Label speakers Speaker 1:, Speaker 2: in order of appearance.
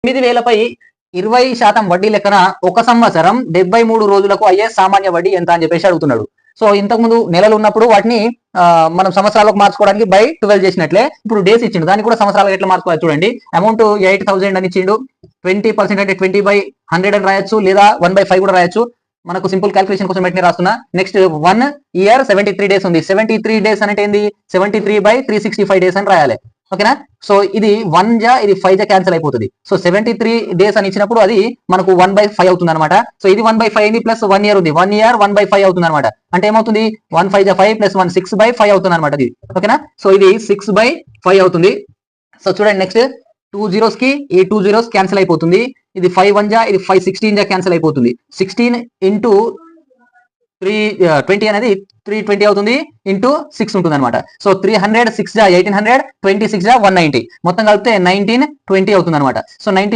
Speaker 1: 8,000పై 20% వడ్డీ లెక్కన 1 సంవత్సరం 73 రోజులకు అయ్యే సామాన్య వడ్డీ ఎంత అని చెప్పేసి అడుగుతున్నాడు. సో ఇంతకుముందు నెలలు ఉన్నప్పుడు వాటిని మనం సంవత్సరాలకు మార్చుకోవడానికి బై 12 చేసినట్లే ఇప్పుడు డేస్ ఇచ్చిండు, దాన్ని కూడా సంవత్సరాలకు ఎట్లా మార్చుకోవాలి చూడండి. అమౌంట్ 8,000 అని ఇచ్చిండు, 20% అంటే 20/100 అని రాయొచ్చు, లేదా 1/5 కూడా రాయొచ్చు. మనకు సింపుల్ క్యాల్కులేషన్ కోసం వెంటనే రాస్తున్నా. నెక్స్ట్ 1 year 73 days ఉంది. 73 days అంటే ఏంది, 73/365 days అని రాయాలి. ఓకేనా. సో ఇది 1 జా ఇది 5 జా క్యాన్సిల్ అయిపోతుంది. సో 73 days అని ఇచ్చినప్పుడు అది మనకు 1/5 అవుతుంది అనమాట. సో ఇది 1/5 అయింది, ప్లస్ 1 year ఉంది, 1 year 1/5 అవుతుంది అనమాట. అంటే ఏమవుతుంది, 1 5 5 ప్లస్ 1 6/5 అవుతుంది అనమాట ఇది. ఓకేనా. సో ఇది 6/5 అవుతుంది. సో చూడండి నెక్స్ట్ 2 zeros కి ఈ 2 zeros క్యాన్సిల్ అయిపోతుంది. ఇది 5 1 జా ఇది 5 16 జా క్యాన్సిల్ అయిపోతుంది. 16 into 320 అనేది 320 అవుతుంది, ఇంటూ 6 ఉంటుంది అనమాట. సో 300 6 జా 1800 26 జా 190, మొత్తం కలిపితే 1920 అవుతుంది అనమాట. సో 19